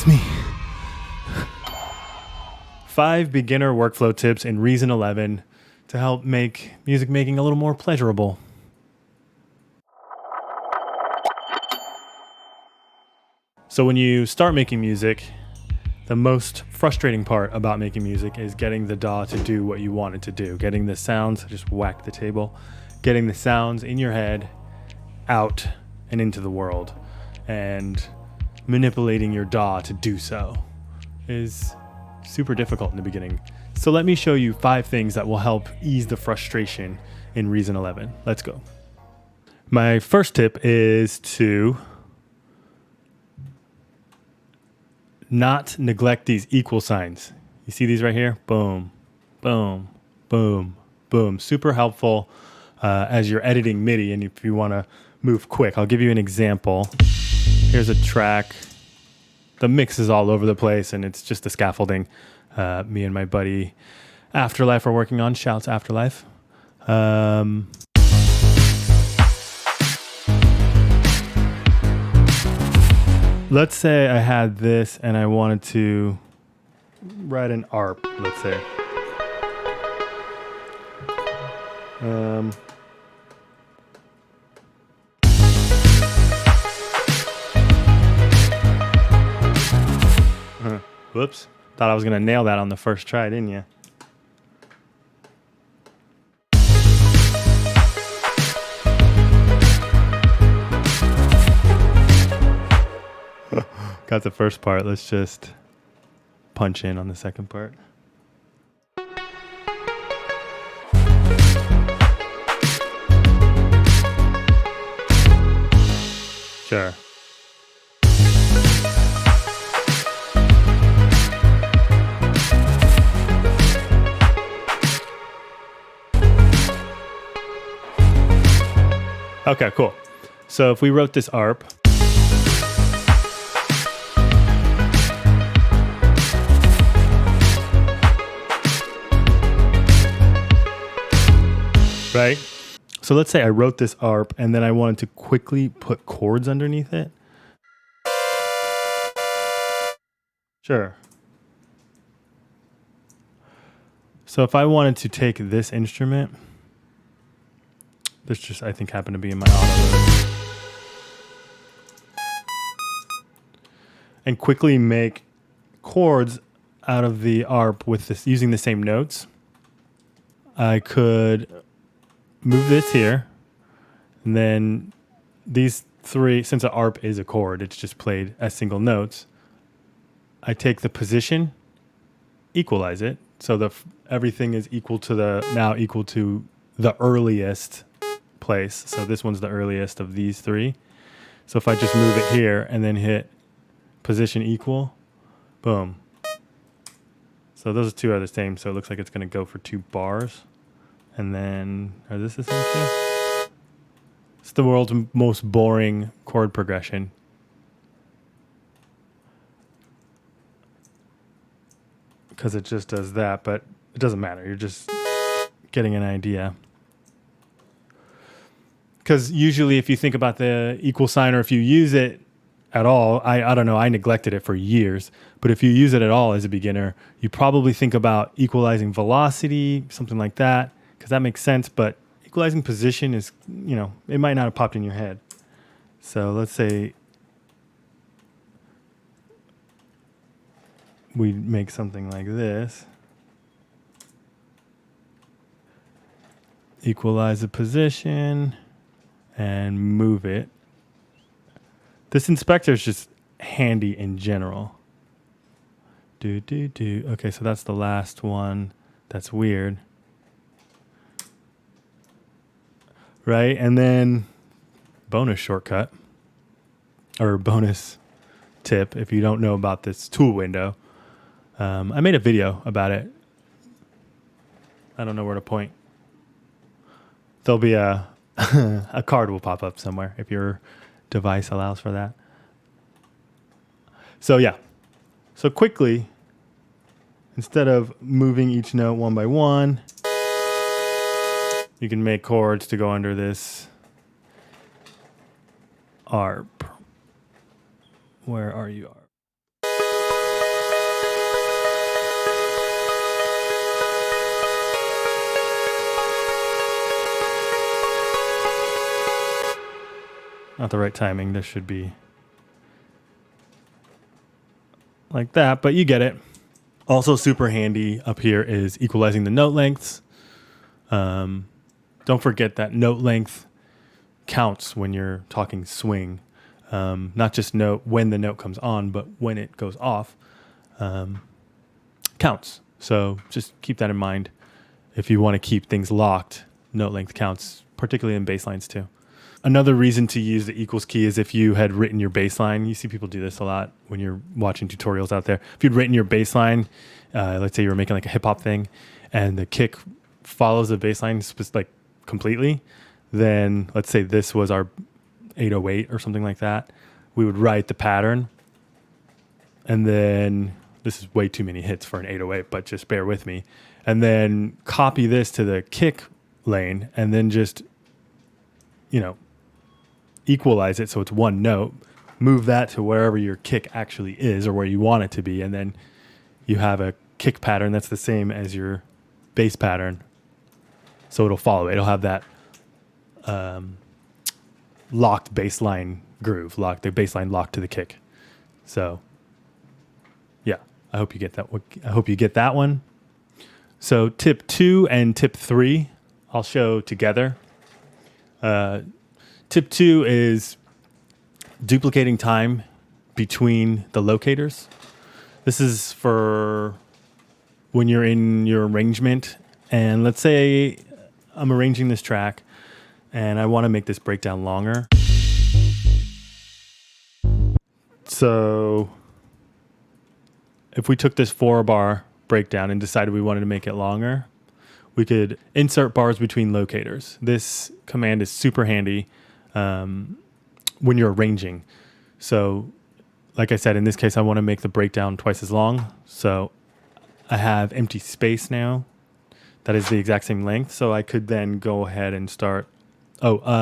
me. 5 beginner workflow tips in Reason 11 to help make music making a little more pleasurable. So when you start making music, the most frustrating part about making music is getting the DAW to do what you want it to do. Getting the sounds, just whack the table, getting the sounds in your head out and into the world, and manipulating your DAW to do so is super difficult in the beginning. So let me show you 5 things that will help ease the frustration in Reason 11. Let's go. My first tip is to not neglect these equal signs. You see these right here? Boom, boom, boom, boom. Super helpful as you're editing MIDI and if you want to move quick. I'll give you an example. Here's a track. The mix is all over the place and it's just the scaffolding. Me and my buddy Afterlife are working on. Shouts Afterlife. Let's say I had this and I wanted to write an ARP, let's say. Whoops. Thought I was going to nail that on the first try, didn't you? Got the first part. Let's just punch in on the second part. Sure. Okay, cool. So if we wrote this ARP, right? So let's say I wrote this ARP and then I wanted to quickly put chords underneath it. Sure. So if I wanted to take this instrument, this just, I think, happened to be in my auto, and quickly make chords out of the ARP with this, using the same notes, I could move this here, and then these 3, since an ARP is a chord, it's just played as single notes. I take the position, equalize it, so everything is equal to the earliest place. So this one's the earliest of these 3. So if I just move it here and then hit position equal, boom. So those 2 are the same. So it looks like it's going to go for 2 bars. And then, are this the same thing? It's the world's most boring chord progression. Because it just does that, but it doesn't matter. You're just getting an idea. Because usually if you think about the equal sign, or if you use it at all, I don't know, I neglected it for years, but if you use it at all as a beginner, you probably think about equalizing velocity, something like that, because that makes sense, but equalizing position is, it might not have popped in your head. So let's say we make something like this. Equalize the position and move it. This inspector is just handy in general. Okay, so that's the last one. That's weird. Right? And then bonus shortcut, or bonus tip, if you don't know about this tool window. I made a video about it. I don't know where to point. There'll be a card will pop up somewhere if your device allows for that. So yeah. So quickly, instead of moving each note one by one, you can make chords to go under this ARP. Where are you? not the right timing. This should be like that, but you get it. Also super handy up here is equalizing the note lengths. Don't forget that note length counts when you're talking swing. Not just note when the note comes on, but when it goes off, counts. So just keep that in mind. If you want to keep things locked, note length counts, particularly in bass lines too. Another reason to use the equals key is if you had written your bass line. You see people do this a lot when you're watching tutorials out there. If you'd written your bass line, let's say you were making like a hip hop thing, and the kick follows the bass line like completely, then let's say this was our 808 or something like that. We would write the pattern, and then this is way too many hits for an 808, but just bear with me. And then copy this to the kick lane, and then just, equalize it so it's one note, move that to wherever your kick actually is or where you want it to be, and then you have a kick pattern that's the same as your bass pattern. So it'll follow it. It'll have that locked bass line groove, the bass line locked to the kick. So yeah, I hope you get that one. So tip 2 and tip 3, I'll show together. Tip 2 is duplicating time between the locators. This is for when you're in your arrangement, and let's say I'm arranging this track and I want to make this breakdown longer. So if we took this 4-bar breakdown and decided we wanted to make it longer, we could insert bars between locators. This command is super handy when you're arranging. So like I said, in this case, I want to make the breakdown twice as long. So I have empty space now that is the exact same length. So I could then go ahead and start.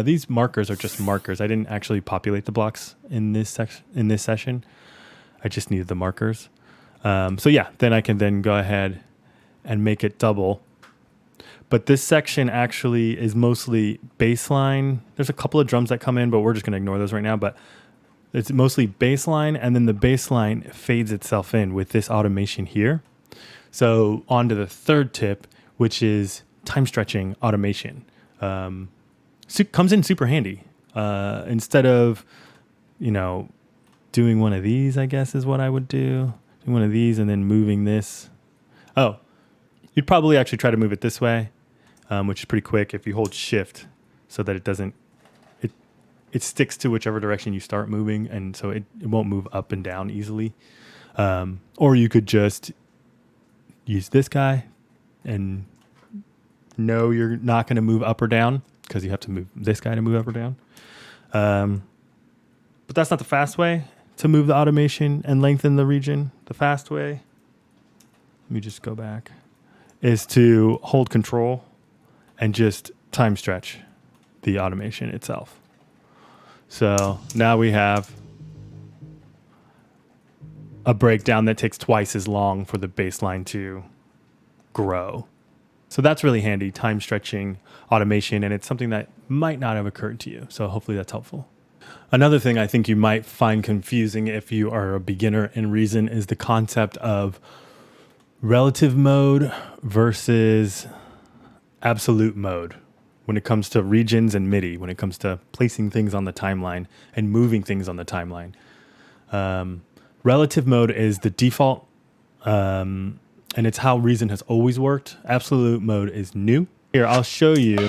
These markers are just markers. I didn't actually populate the blocks in this session. I just needed the markers. So yeah, then I can then go ahead and make it double. But this section actually is mostly bass line. There's a couple of drums that come in, but we're just going to ignore those right now. But it's mostly bass line, and then the bass line fades itself in with this automation here. So on to the third tip, which is time stretching automation. Comes in super handy. Instead of, doing one of these, I guess is what I would do. Doing one of these and then moving this. Oh, you'd probably actually try to move it this way, which is pretty quick if you hold shift so that it sticks to whichever direction you start moving, and so it won't move up and down easily. Or you could just use this guy and know you're not going to move up or down because you have to move this guy to move up or down. But that's not the fast way to move the automation and lengthen the region. The fast way, let me just go back, is to hold control and just time stretch the automation itself. So now we have a breakdown that takes twice as long for the bass line to grow. So that's really handy, time stretching automation, and it's something that might not have occurred to you. So hopefully that's helpful. Another thing I think you might find confusing if you are a beginner in Reason is the concept of relative mode versus absolute mode when it comes to regions and MIDI, when it comes to placing things on the timeline and moving things on the timeline. Relative mode is the default, and it's how Reason has always worked. Absolute mode is new. Here, I'll show you.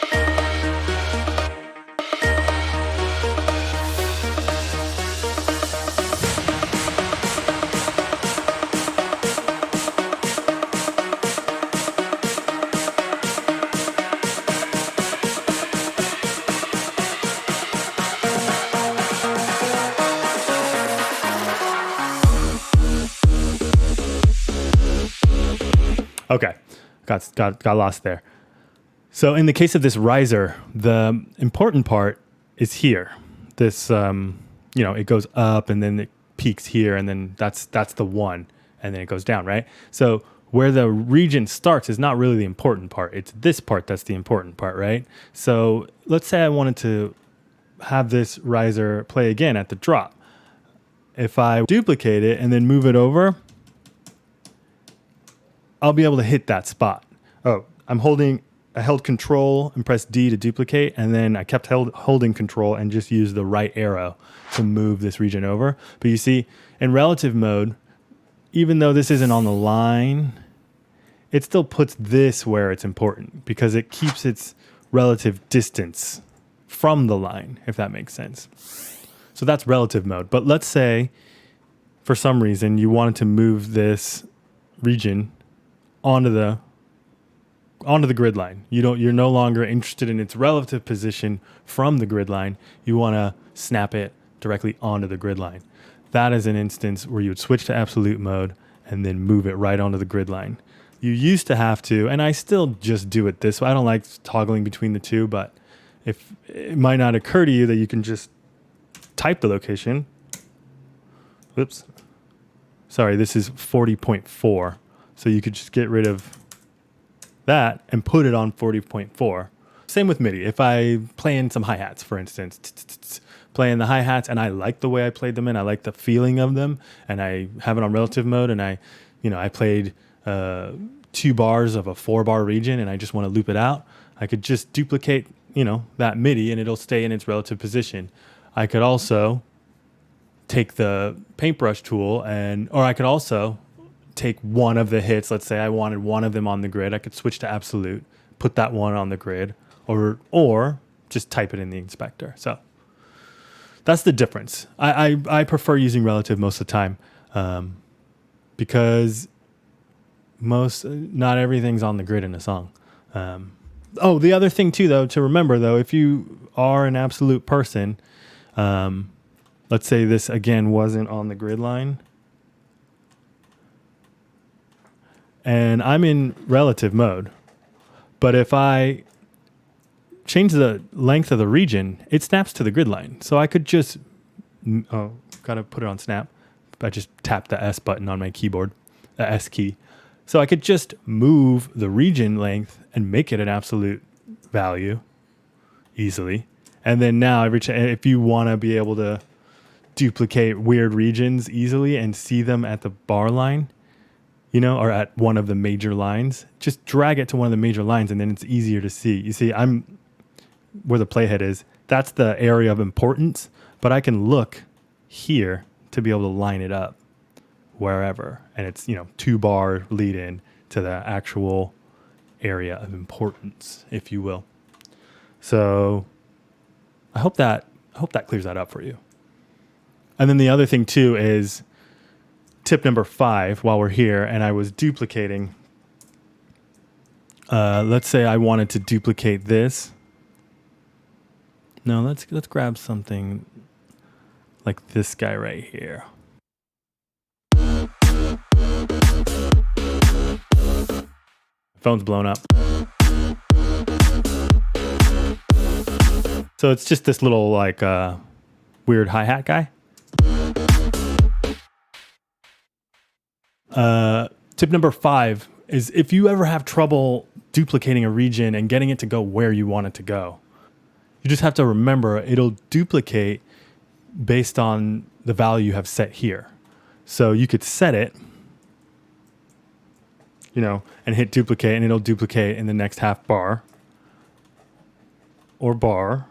Okay, got lost there. So in the case of this riser, the important part is here. This, it goes up and then it peaks here, and then that's the one, and then it goes down, right? So where the region starts is not really the important part. It's this part that's the important part, right? So let's say I wanted to have this riser play again at the drop. If I duplicate it and then move it over, I'll be able to hit that spot. Oh, I held control and pressed D to duplicate, and then I kept holding control and just used the right arrow to move this region over. But you see, in relative mode, even though this isn't on the line, it still puts this where it's important because it keeps its relative distance from the line, if that makes sense. So that's relative mode. But let's say for some reason you wanted to move this region onto the grid line. You're no longer interested in its relative position from the grid line. You want to snap it directly onto the grid line. That is an instance where you would switch to absolute mode and then move it right onto the grid line. You used to have to, and I still just do it this way. I don't like toggling between the two, but if it might not occur to you that you can just type the location. Whoops. Sorry, this is 40.4. So you could just get rid of that and put it on 40.4. Same with MIDI. If I play in some hi-hats, for instance, playing the hi-hats and I like the way I played them in, I like the feeling of them, and I have it on relative mode, and I played 2 bars of a 4-bar region and I just want to loop it out, I could just duplicate, that MIDI and it'll stay in its relative position. I could also take the paintbrush tool or I could also take one of the hits. Let's say I wanted one of them on the grid. I could switch to absolute, put that one on the grid, or just type it in the inspector. So that's the difference. I prefer using relative most of the time because not everything's on the grid in a song. The other thing too, though, to remember though, if you are an absolute person, let's say this again wasn't on the grid line, and I'm in relative mode, but if I change the length of the region, it snaps to the grid line. So I could just, gotta put it on snap. I just tapped the S button on my keyboard, the S key. So I could just move the region length and make it an absolute value easily. And then now if you want to be able to duplicate weird regions easily and see them at the bar line, or at one of the major lines, just drag it to one of the major lines and then it's easier to see. You see, I'm where the playhead is. That's the area of importance, but I can look here to be able to line it up wherever. And it's, 2-bar lead in to the actual area of importance, if you will. So I hope that clears that up for you. And then the other thing too is tip number 5 while we're here, and I was duplicating. Let's say I wanted to duplicate this. No, let's grab something like this guy right here. Phone's blown up. So it's just this little weird hi-hat guy. Tip number 5 is if you ever have trouble duplicating a region and getting it to go where you want it to go, you just have to remember it'll duplicate based on the value you have set here. So you could set it, and hit duplicate, and it'll duplicate in the next half bar or bar.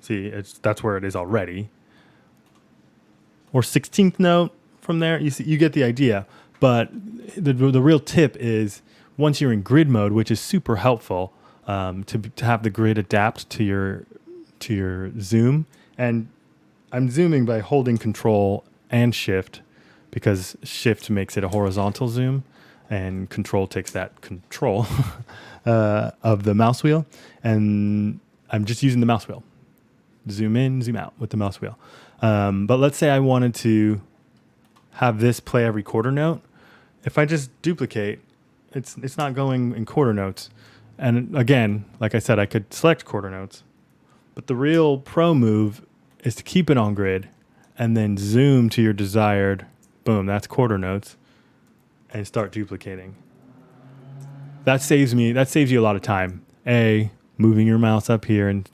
See, that's where it is already. Or 16th note from there. You get the idea. But the real tip is once you're in grid mode, which is super helpful to have the grid adapt to your zoom. And I'm zooming by holding Control and Shift because Shift makes it a horizontal zoom, and Control takes that control of the mouse wheel. And I'm just using the mouse wheel. Zoom in, zoom out with the mouse wheel. But let's say I wanted to have this play every quarter note. If I just duplicate, it's not going in quarter notes. And again, like I said, I could select quarter notes. But the real pro move is to keep it on grid and then zoom to your desired, boom, that's quarter notes, and start duplicating. That saves you a lot of time. moving your mouse up here and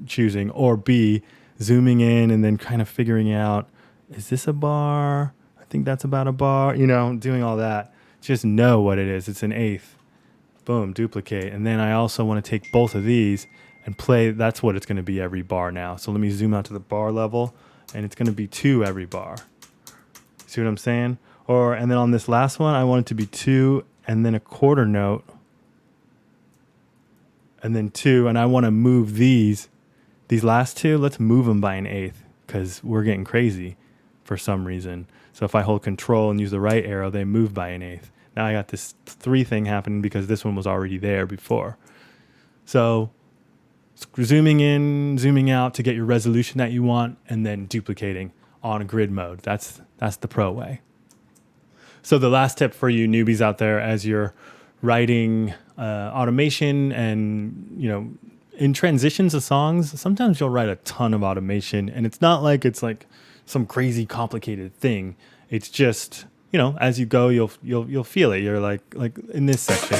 choosing, or B, zooming in and then kind of figuring out, is this a bar? I think that's about a bar, doing all that. Just know what it is. It's an eighth. Boom, duplicate. And then I also want to take both of these and play. That's what it's going to be every bar now. So let me zoom out to the bar level, and it's going to be 2 every bar. See what I'm saying? And then on this last one, I want it to be 2 and then a quarter note and then 2. And I want to move these last 2. Let's move them by an eighth because we're getting crazy for some reason. So if I hold control and use the right arrow, they move by an eighth. Now I got this 3 thing happening because this one was already there before. So zooming in, zooming out to get your resolution that you want, and then duplicating on grid mode. That's the pro way. So the last tip for you newbies out there, as you're writing automation and, in transitions of songs, sometimes you'll write a ton of automation, and it's not like it's like some crazy complicated thing. It's just, as you go, you'll feel it. You're like in this section.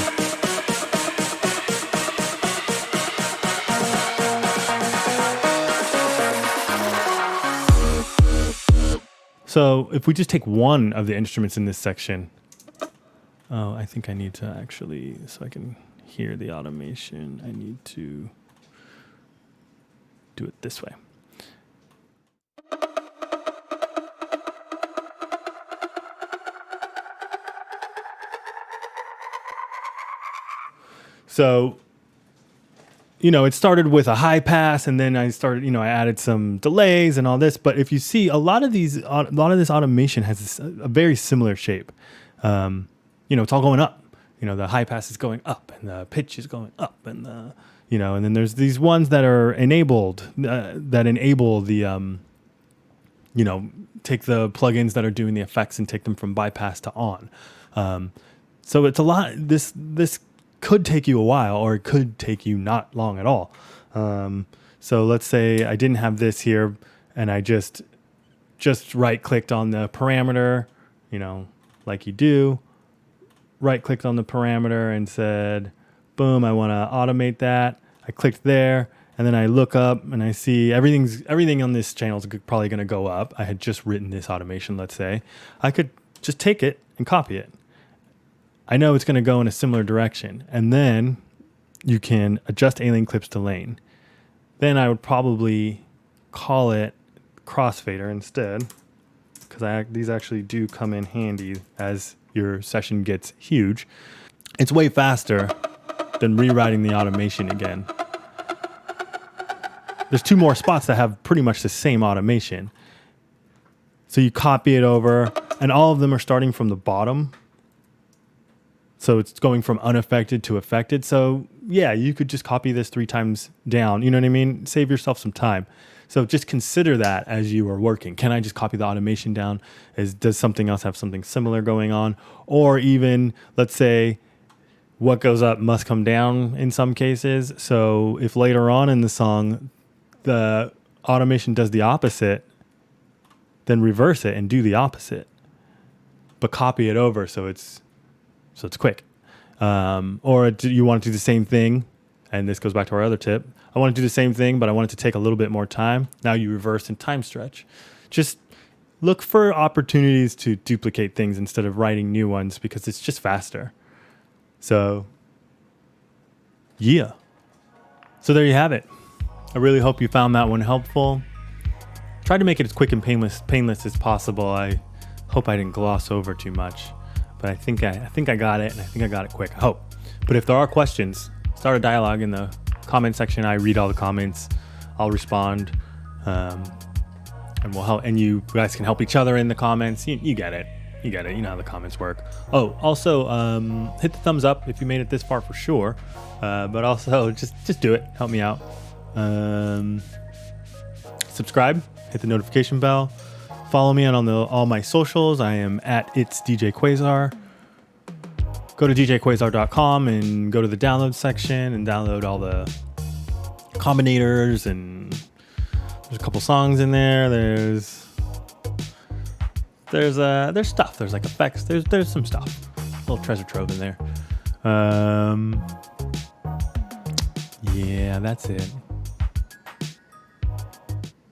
So if we just take one of the instruments in this section, I think I need to actually, so I can hear the automation, I need to do it this way. So, it started with a high pass, and then I added some delays and all this. But if you see, a lot of this automation has a very similar shape. It's all going up. The high pass is going up, and the pitch is going up, and and then there's these ones that are enabled that enable the take the plugins that are doing the effects and take them from bypass to on. So it's a lot. This could take you a while, or it could take you not long at all. So let's say I didn't have this here, and I just right clicked on the parameter, like you do. Right clicked on the parameter and said, boom, I want to automate that. I clicked there, and then I look up and I see everything on this channel is probably going to go up. I had just written this automation, let's say. I could just take it and copy it. I know it's going to go in a similar direction. And then you can adjust alien clips to lane. Then I would probably call it crossfader instead, because these actually do come in handy as your session gets huge. It's way faster than rewriting the automation again. There's 2 more spots that have pretty much the same automation. So you copy it over, and all of them are starting from the bottom. So it's going from unaffected to affected. So yeah, you could just copy this 3 times down. You know what I mean? Save yourself some time. So just consider that as you are working. Can I just copy the automation down? Does something else have something similar going on? Or even, let's say, what goes up must come down in some cases. So if later on in the song, the automation does the opposite, then reverse it and do the opposite. But copy it over so it's quick. Or do you want to do the same thing? And this goes back to our other tip. I want to do the same thing, but I want it to take a little bit more time. Now you reverse and time stretch. Just look for opportunities to duplicate things instead of writing new ones, because it's just faster. So, yeah. So there you have it. I really hope you found that one helpful. Try to make it as quick and painless as possible. I hope I didn't gloss over too much, but I think I got it, and I think I got it quick. I hope. But if there are questions, start a dialogue in the comment section. I read all the comments. I'll respond, and we'll help. And you guys can help each other in the comments. You get it. You get it. You know how the comments work. Oh, also, hit the thumbs up if you made it this far for sure. But also, just do it. Help me out. Subscribe. Hit the notification bell. Follow me on all my socials. I am at It's DJ Quasar. Go to djquasar.com and go to the download section and download all the combinators, and there's a couple songs in there. There's stuff. There's like effects. There's some stuff. A little treasure trove in there. Yeah, that's it.